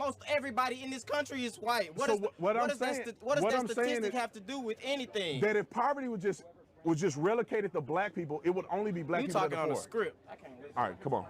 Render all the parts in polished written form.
Most everybody in this country is white. What does that statistic have to do with anything? That if poverty was just relegated to black people, it would only be black people. You talking on a script? I can't listen. All right, come on.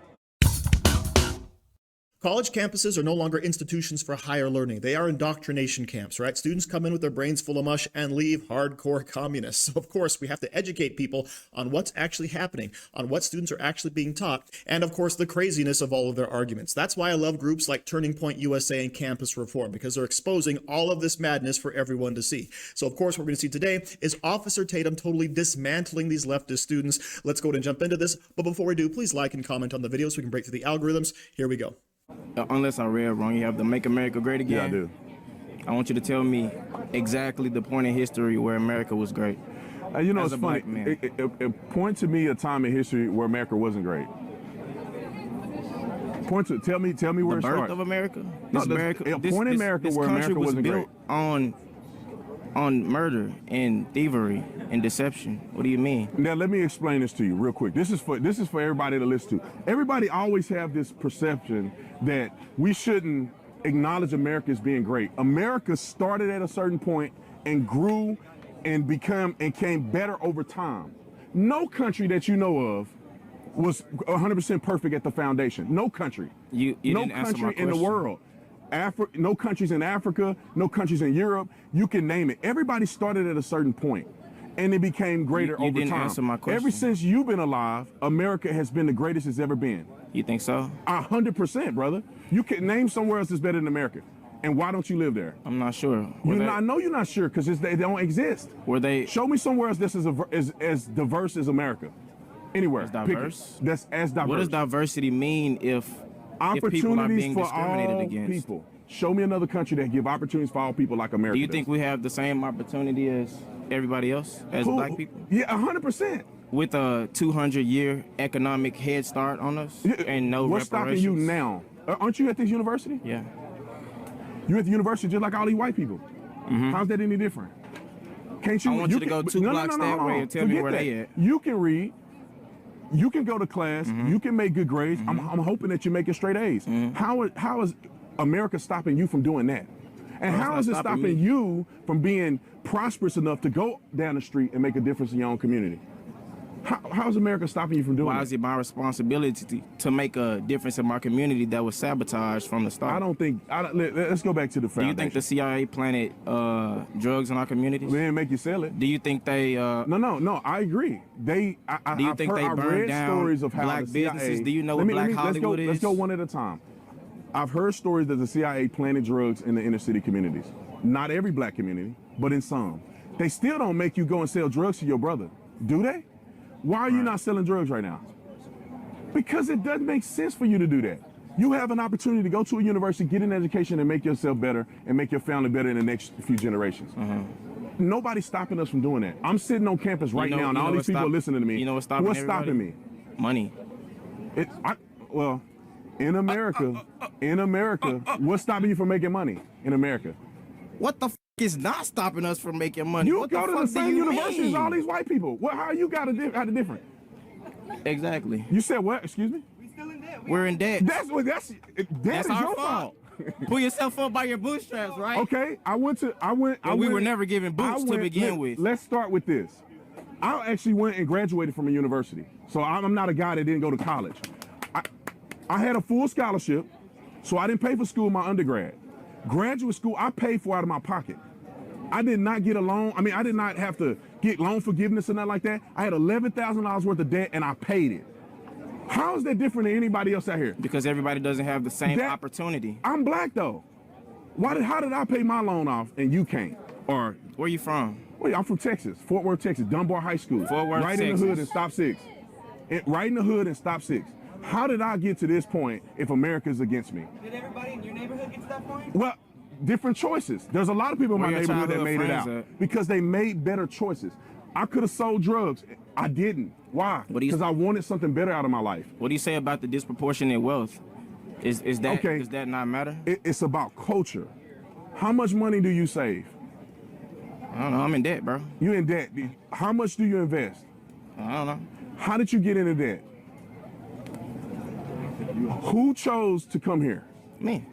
College campuses are no longer institutions for higher learning. They are indoctrination camps, right? Students come in with their brains full of mush and leave hardcore communists. So, of course, we have to educate people on what's actually happening, on what students are actually being taught, and, of course, the craziness of all of their arguments. That's why I love groups like Turning Point USA and Campus Reform, because they're exposing all of this madness for everyone to see. So, of course, what we're going to see today is Officer Tatum totally dismantling these leftist students. Let's go ahead and jump into this. But before we do, please like and comment on the video so we can break through the algorithms. Here we go. Unless I read wrong, you have the Make America Great Again. Yeah, I do. I want you to tell me exactly the point in history where America was great. You know, it's funny. Point to me a time in history where America wasn't great. Tell me where it starts. The birth of America? Point in America where America wasn't great. On murder and thievery and deception. What do you mean? Now let me explain this to you real quick. This is for everybody to listen to. Everybody always have this perception that we shouldn't acknowledge America as being great. America started at a certain point and grew and came better over time. No country that you know of was 100% perfect at the foundation. No country. You no didn't answer my country in the question. world. No countries in Africa, no countries in Europe. You can name it. Everybody started at a certain point, and it became greater over didn't time. Answer my question. Ever since you've been alive, America has been the greatest it's ever been. You think so? 100%, brother. You can name somewhere else that's better than America. And why don't you live there? I'm not sure. I know you're not sure because they don't exist. Show me somewhere else that's as diverse as America. Anywhere. As diverse? That's as diverse. What does diversity mean if people are being discriminated against? People. Show me another country that give opportunities for all people like America. Do you think we have the same opportunity as everybody else, as black people? Yeah, 100%. With a 200-year economic head start on us and no What's reparations? stopping you now? Aren't you at this university? Yeah. You're at the university just like all these white people. How's that any different? Can't you? I want you to go two blocks that way and tell me where they at. You can read. You can go to class. You can make good grades. I'm hoping that you're making straight A's. How is America stopping you from doing that? And how is it stopping you from being prosperous enough to go down the street and make a difference in your own community? How is America stopping you from doing that? Why is it my responsibility to make a difference in my community that was sabotaged from the start? Let's go back to the foundation. Do you think the CIA planted drugs in our communities? They didn't make you sell it. Do you think they... No, I agree. Do you think they burned down stories of how black the CIA, businesses? Do you know what Black Hollywood is? Let's go one at a time. I've heard stories that the CIA planted drugs in the inner city communities. Not every black community, but in some. They still don't make you go and sell drugs to your brother, do they? Why are you not selling drugs right now? Because it doesn't make sense for you to do that. You have an opportunity to go to a university, get an education, and make yourself better and make your family better in the next few generations. Nobody's stopping us from doing that. I'm sitting on campus right now, and all these people are listening to me. You know what's stopping stopping me? Money. In America, what's stopping you from making money in America? What the f is not stopping us from making money? You go to the same university as all these white people. How you got it different? Exactly. You said what? Excuse me? We still in debt. We're in debt. That's our fault. Pull yourself up by your bootstraps, right? Okay, we were never given boots to begin with. Let's start with this. I actually went and graduated from a university. So I'm not a guy that didn't go to college. I had a full scholarship, so I didn't pay for school in my undergrad. Graduate school, I paid for out of my pocket. I did not get a loan. I mean, I did not have to get loan forgiveness or nothing like that. I had $11,000 worth of debt, and I paid it. How is that different than anybody else out here? Because everybody doesn't have the same opportunity. I'm black, though. How did I pay my loan off and you can't? Or where you from? Well, I'm from Texas, Fort Worth, Texas, Dunbar High School. Fort Worth, right Texas. In the hood and stop 6. Right in the hood and stop 6. How did I get to this point if America's against me? Did everybody in your neighborhood get to that point? Well, different choices. There's a lot of people in my neighborhood that made it out because they made better choices. I could have sold drugs. I didn't. Why? Because I wanted something better out of my life. What do you say about the disproportionate wealth? Does that not matter? It's about culture. How much money do you save? I don't know. I'm in debt, bro. You in debt. How much do you invest? I don't know. How did you get into debt? Who chose to come here? Me.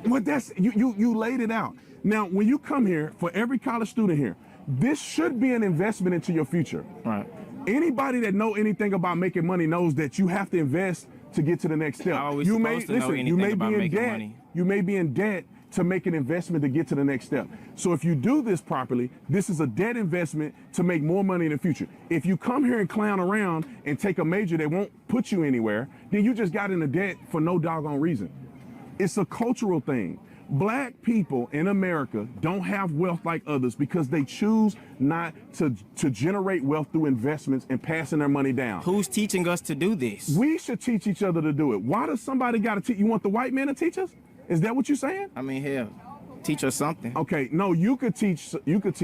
Well, that's you laid it out. Now, when you come here, for every college student here, this should be an investment into your future. Right. Anybody that know anything about making money knows that you have to invest to get to the next step. You may be in debt. You may be in debt to make an investment to get to the next step. So if you do this properly, this is a debt investment to make more money in the future. If you come here and clown around and take a major that won't put you anywhere, then you just got into debt for no doggone reason. It's a cultural thing. Black people in America don't have wealth like others because they choose not to generate wealth through investments and passing their money down. Who's teaching us to do this? We should teach each other to do it. Why does somebody got to teach? You want the white man to teach us? Is that what you're saying? I mean, hell, teach us something. Okay, no, you could teach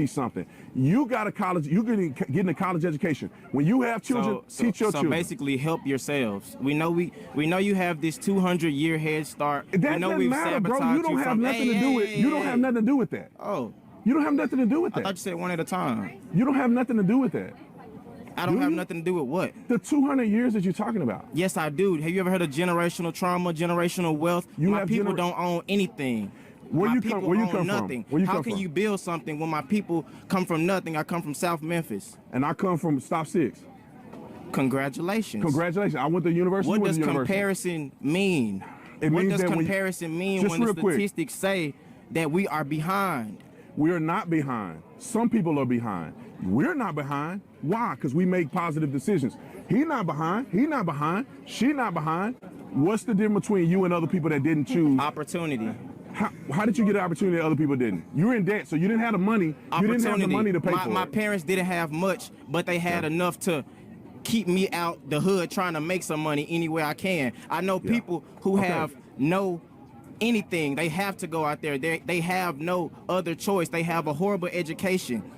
something. You got a college, you can get a college education. When you have children, teach your children. So basically help yourselves. We know you have this 200-year head start. That doesn't matter, bro. You don't have nothing to do with you don't have nothing to do with that. Oh. You don't have nothing to do with that. I thought you said one at a time. You don't have nothing to do with that. I don't have nothing to do with what? The 200 years that you're talking about. Yes, I do. Have you ever heard of generational trauma, generational wealth? My people don't own anything. Where you come nothing. From? How can you build something when my people come from nothing? I come from South Memphis. And I come from Stop 6. Congratulations. Congratulations. I went to university. What does comparison mean? What does comparison mean when the statistics say that we are behind? We are not behind. Some people are behind. We're not behind. Why? Because we make positive decisions. He's not behind. He's not behind. She's not behind. What's the difference between you and other people that didn't choose? Opportunity. How did you get an opportunity that other people didn't? You were in debt, so you didn't have the money. You didn't have the money to pay for it. My parents didn't have much, but they had enough to keep me out the hood trying to make some money any way I can. I know people who have no anything. They have to go out there. They have no other choice. They have a horrible education.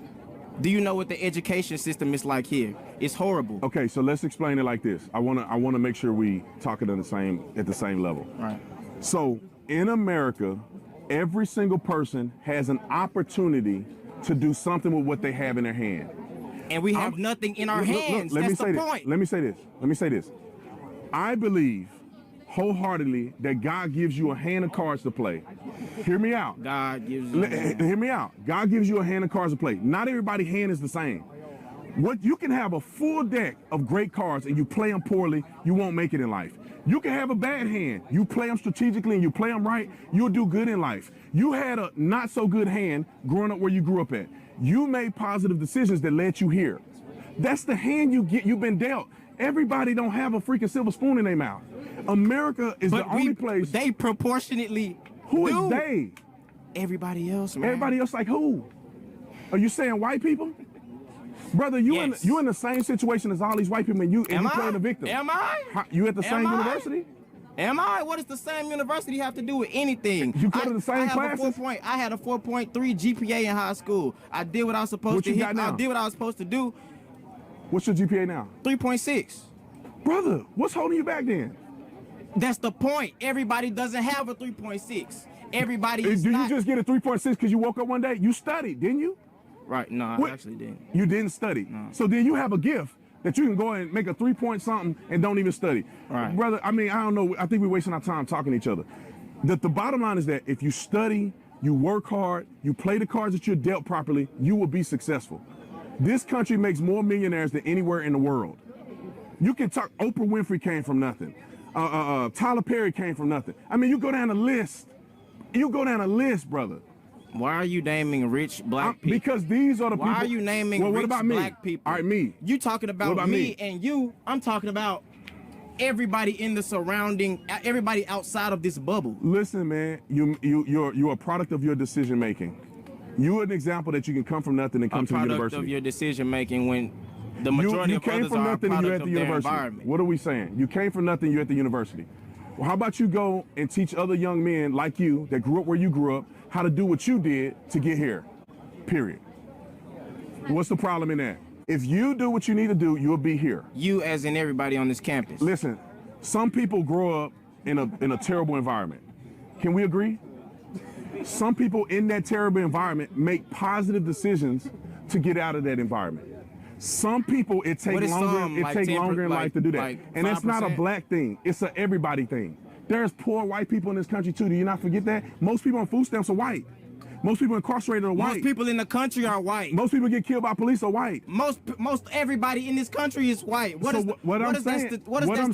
Do you know what the education system is like here? It's horrible. Okay, so let's explain it like this. I wanna make sure we talk it at the same level. Right. So in America, every single person has an opportunity to do something with what they have in their hand. And we have nothing in our hands. That's the point. Let me say this. I believe wholeheartedly that God gives you a hand of cards to play. Hear me out. God gives you Hear me out. God gives you a hand of cards to play. Not everybody's hand is the same. What you can have a full deck of great cards and you play them poorly, you won't make it in life. You can have a bad hand. You play them strategically and you play them right, you'll do good in life. You had a not so good hand growing up where you grew up at. You made positive decisions that led you here. That's the hand you've been dealt. Everybody don't have a freaking silver spoon in their mouth. America is the only place. They proportionately Who do. is they? Everybody else, man. Everybody else like who? Are you saying white people? Brother, you in the same situation as all these white people and you playing the victim. Am I? You at the same university? Am I? What does the same university have to do with anything? You go to the same classes? I had a 4.3 GPA in high school. I did what I was supposed to hit. I did what I was supposed to do. What's your GPA now? 3.6. Brother, what's holding you back then? That's the point. Everybody doesn't have a 3.6. Everybody is Did not. you just get a 3.6 because you woke up one day? You studied, didn't you? Right, no, I actually didn't. You didn't study. No. So then you have a gift that you can go and make a 3-point something and don't even study. Right. Brother, I mean, I don't know. I think we're wasting our time talking to each other. The bottom line is that if you study, you work hard, you play the cards that you're dealt properly, you will be successful. This country makes more millionaires than anywhere in the world. You can talk, Oprah Winfrey came from nothing. Tyler Perry came from nothing. I mean, you go down the list. You go down a list, brother. Why are you naming rich black people? Because these are the people. Why are you naming rich black people? All right, me. You talking about me and you. I'm talking about everybody in the surrounding, everybody outside of this bubble. Listen, man, you're a product of your decision making. You're an example that you can come from nothing and come to the university. A product of your decision making when the majority of others are a product of their environment. What are we saying? You came from nothing, you're at the university. Well, how about you go and teach other young men like you that grew up where you grew up how to do what you did to get here, period. What's the problem in that? If you do what you need to do, you'll be here. You as in everybody on this campus. Listen, some people grow up in a terrible environment. Can we agree? Some people in that terrible environment make positive decisions to get out of that environment. Some people, it takes longer in life to do that. And it's not a black thing. It's an everybody thing. There's poor white people in this country too. Do you not forget that? Most people on food stamps are white. Most people incarcerated are white. Most people in the country are white. Most people get killed by police are white. Most everybody in this country is white. What does that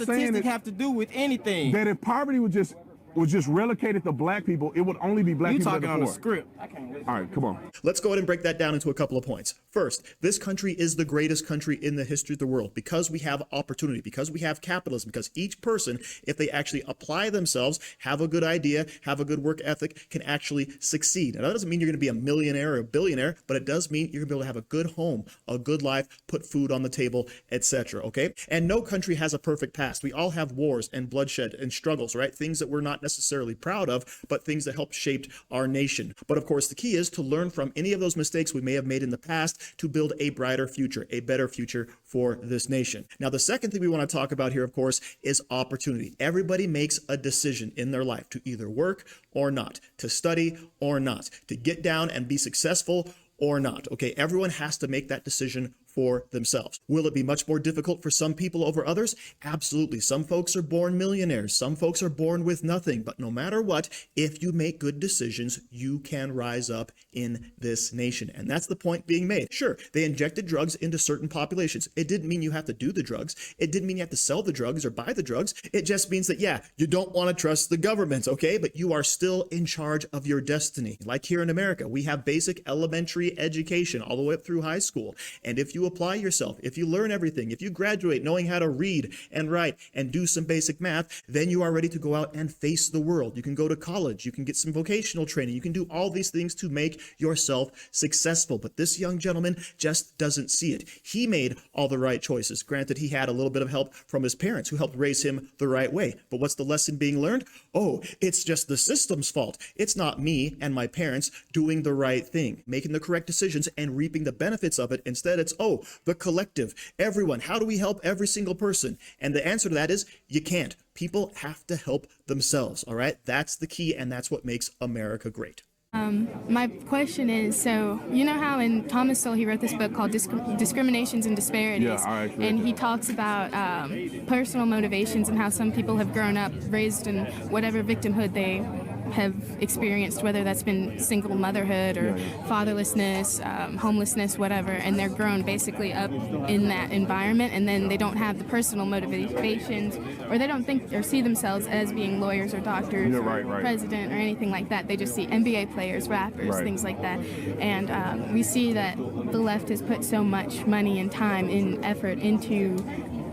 statistic have to do with anything? That if poverty was just relegated to black people, it would only be black people. You talking on the script. I can't listen. All right, come on. Let's go ahead and break that down into a couple of points. First, this country is the greatest country in the history of the world because we have opportunity, because we have capitalism, because each person, if they actually apply themselves, have a good idea, have a good work ethic, can actually succeed. Now, that doesn't mean you're going to be a millionaire or a billionaire, but it does mean you're going to be able to have a good home, a good life, put food on the table, etc. Okay? And no country has a perfect past. We all have wars and bloodshed and struggles, right? Things that we're not necessarily proud of, but things that help shape our nation. But of course, the key is to learn from any of those mistakes we may have made in the past to build a brighter future, a better future for this nation. Now, the second thing we want to talk about here, of course, is opportunity. Everybody makes a decision in their life to either work or not, to study or not, to get down and be successful or not. Okay, everyone has to make that decision for themselves. Will it be much more difficult for some people over others? Absolutely. Some folks are born millionaires. Some folks are born with nothing. But no matter what, if you make good decisions, you can rise up in this nation. And that's the point being made. Sure, they injected drugs into certain populations. It didn't mean you have to do the drugs. It didn't mean you have to sell the drugs or buy the drugs. It just means that, yeah, you don't want to trust the government, okay? But you are still in charge of your destiny. Like here in America, we have basic elementary education all the way up through high school. And if you apply yourself, if you learn everything, if you graduate knowing how to read and write and do some basic math, then you are ready to go out and face the world. You can go to college, you can get some vocational training, you can do all these things to make yourself successful. But this young gentleman just doesn't see it. He made all the right choices. Granted, he had a little bit of help from his parents who helped raise him the right way. But what's the lesson being learned? Oh, it's just the system's fault. It's not me and my parents doing the right thing, making the correct decisions and reaping the benefits of it. Instead, it's, oh, the collective, everyone. How do we help every single person? And the answer to that is you can't. People have to help themselves. All right. That's the key. And that's what makes America great. My question is, so you know how in Thomas Sowell he wrote this book called Discriminations and Disparities, and he talks about personal motivations and how some people have grown up raised in whatever victimhood they have experienced, whether that's been single motherhood or fatherlessness, homelessness, whatever, and they're grown basically up in that environment, and then they don't have the personal motivations, or they don't think or see themselves as being lawyers or doctors or president or anything like that. They just see NBA players, rappers, things like that. And we see that the left has put so much money and time and effort into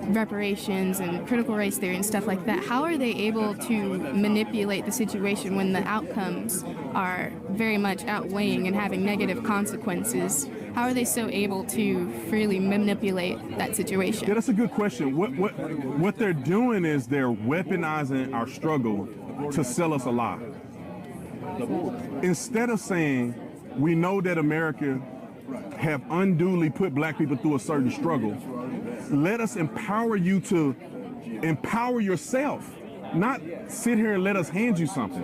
reparations and critical race theory and stuff like that. How are they able to manipulate the situation when the outcomes are very much outweighing and having negative consequences? How are they so able to freely manipulate that situation? Yeah, that's a good question. What they're doing is they're weaponizing our struggle to sell us a lie. Instead of saying, we know that America have unduly put black people through a certain struggle, let us empower you to empower yourself, not sit here and let us hand you something.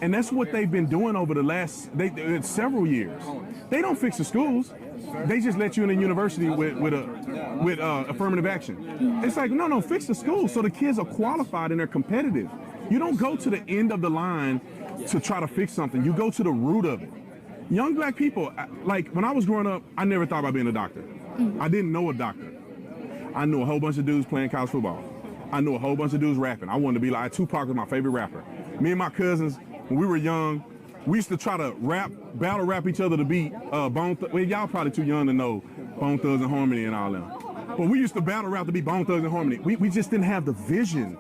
And that's what they've been doing over the last several years. They don't fix the schools. They just let you in a university with affirmative action. It's like, no, fix the schools so the kids are qualified and they're competitive. You don't go to the end of the line to try to fix something. You go to the root of it. Young black people, like when I was growing up, I never thought about being a doctor. I didn't know a doctor. I knew a whole bunch of dudes playing college football. I knew a whole bunch of dudes rapping. I wanted to be like, Tupac was my favorite rapper. Me and my cousins, when we were young, we used to try to battle rap each other to beat Bone Thugs. Well, y'all probably too young to know Bone Thugs and Harmony and all them. But we used to battle rap to beat Bone Thugs and Harmony. We just didn't have the vision.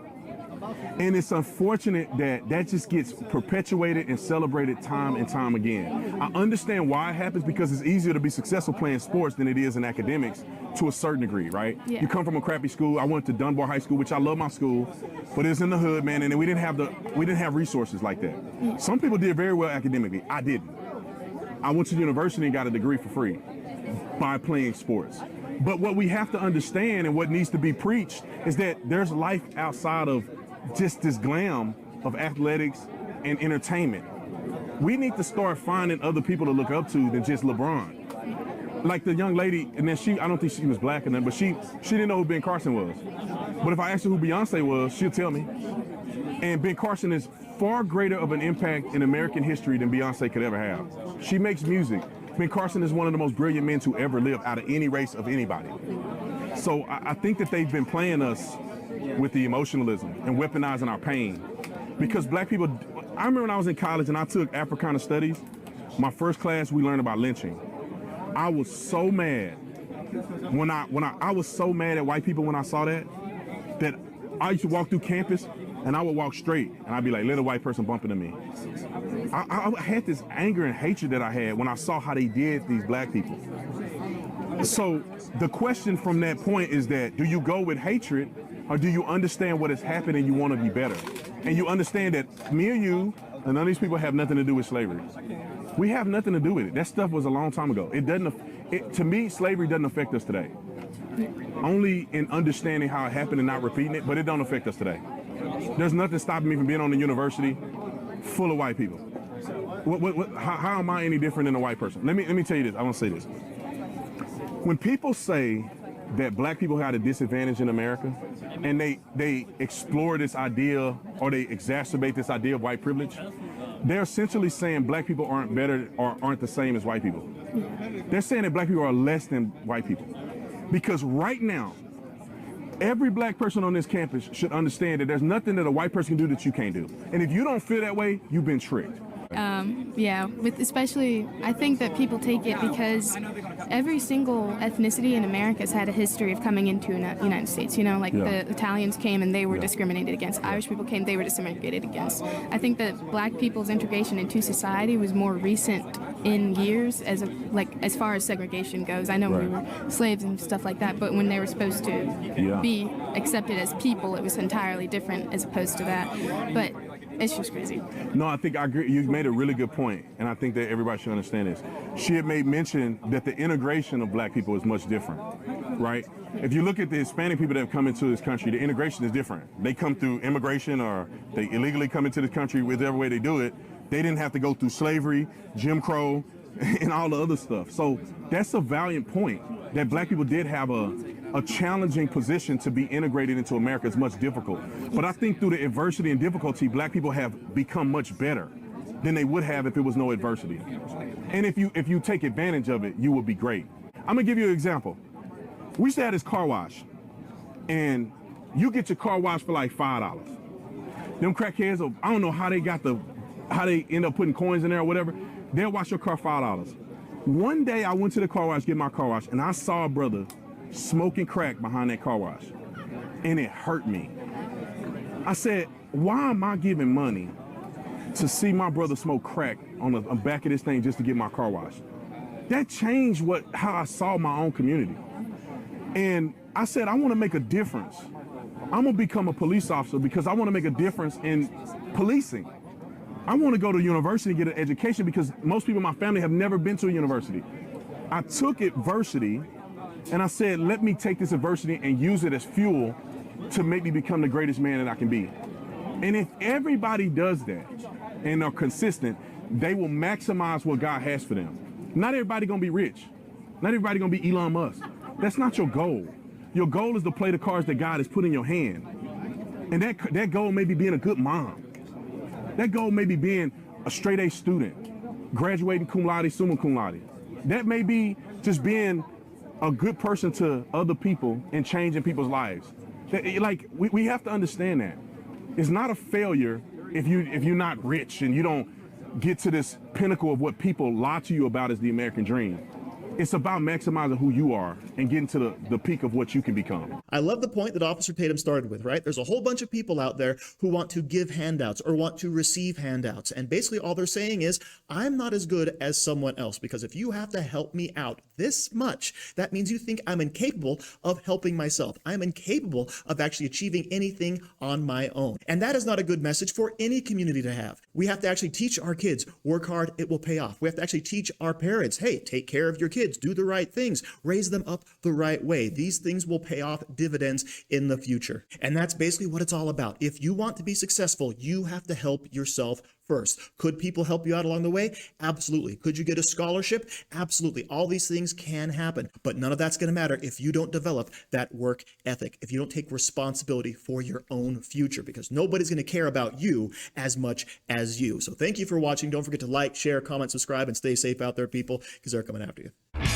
And it's unfortunate that just gets perpetuated and celebrated time and time again. I understand why it happens, because it's easier to be successful playing sports than it is in academics to a certain degree, right? Yeah. You come from a crappy school. I went to Dunbar High School, which I love my school, but it's in the hood, man, and we didn't have resources like that. Yeah. Some people did very well academically. I didn't. I went to university and got a degree for free by playing sports. But what we have to understand and what needs to be preached is that there's life outside of just this glam of athletics and entertainment. We need to start finding other people to look up to than just LeBron. Like the young lady, and then I don't think she was black enough, but she didn't know who Ben Carson was. But if I asked her who Beyonce was, she'll tell me. And Ben Carson is far greater of an impact in American history than Beyonce could ever have. She makes music. Ben Carson is one of the most brilliant men to ever live out of any race of anybody. So I think that they've been playing us with the emotionalism and weaponizing our pain. Because black people, I remember when I was in college and I took Africana Studies, my first class we learned about lynching. I was so mad I was so mad at white people when I saw that I used to walk through campus and I would walk straight and I'd be like, let a white person bump into me. I had this anger and hatred that I had when I saw how they did these black people. So the question from that point is that, do you go with hatred or do you understand what has happened and you want to be better? And you understand that me and you and none of these people have nothing to do with slavery. We have nothing to do with it. That stuff was a long time ago. To me, slavery doesn't affect us today. Only in understanding how it happened and not repeating it, but it don't affect us today. There's nothing stopping me from being on the university full of white people. How am I any different than a white person? Let me tell you this. I want to say this. When people say that black people had a disadvantage in America, and they explore this idea or they exacerbate this idea of white privilege, they're essentially saying black people aren't better or aren't the same as white people. They're saying that black people are less than white people. Because right now, every black person on this campus should understand that there's nothing that a white person can do that you can't do. And if you don't feel that way, you've been tricked. Yeah, especially, I think that people take it because every single ethnicity in America has had a history of coming into the United States. You know, like the Italians came and they were discriminated against. Irish people came, they were discriminated against. I think that black people's integration into society was more recent in years as far as segregation goes. I know we were slaves and stuff like that, but when they were supposed to be accepted as people, it was entirely different as opposed to that. But it's just crazy. No, I think I agree. You made a really good point, and I think that everybody should understand this. She had made mention that the integration of black people is much different, right? If you look at the Hispanic people that have come into this country, the integration is different. They come through immigration or they illegally come into this country, whichever way they do it. They didn't have to go through slavery, Jim Crow, and all the other stuff. So that's a valiant point, that black people did have a challenging position to be integrated into America. Is much difficult. But I think through the adversity and difficulty, black people have become much better than they would have if it was no adversity. And if you take advantage of it, you will be great. I'm gonna give you an example. We used to have this car wash, and you get your car washed for like $5. Them crackheads, I don't know how they end up putting coins in there or whatever. They'll wash your car $5. One day I went to the car wash, get my car wash, and I saw a brother smoking crack behind that car wash, and it hurt me. I said, why am I giving money to see my brother smoke crack on the back of this thing just to get my car washed? That changed how I saw my own community. And I said, I want to make a difference. I'm gonna become a police officer because I want to make a difference in policing. I want to go to university and get an education because most people in my family have never been to a university. I took adversity and I said, let me take this adversity and use it as fuel to make me become the greatest man that I can be. And if everybody does that and are consistent, they will maximize what God has for them. Not everybody gonna be rich. Not everybody gonna be Elon Musk. That's not your goal. Your goal is to play the cards that God has put in your hand. And that goal may be being a good mom. That goal may be being a straight A student, graduating cum laude, summa cum laude. That may be just being a good person to other people and changing people's lives. We have to understand that. It's not a failure if you're not rich and you don't get to this pinnacle of what people lie to you about as the American dream. It's about maximizing who you are and getting to the peak of what you can become. I love the point that Officer Tatum started with, right? There's a whole bunch of people out there who want to give handouts or want to receive handouts. And basically all they're saying is, I'm not as good as someone else, because if you have to help me out this much, that means you think I'm incapable of helping myself. I'm incapable of actually achieving anything on my own. And that is not a good message for any community to have. We have to actually teach our kids, work hard, it will pay off. We have to actually teach our parents, hey, take care of your kids. Do the right things, raise them up the right way. These things will pay off dividends in the future. And that's basically what it's all about. If you want to be successful, you have to help yourself first. Could people help you out along the way? Absolutely. Could you get a scholarship? Absolutely. All these things can happen, but none of that's going to matter if you don't develop that work ethic, if you don't take responsibility for your own future, because nobody's going to care about you as much as you. So thank you for watching. Don't forget to like, share, comment, subscribe, and stay safe out there, people, because they're coming after you.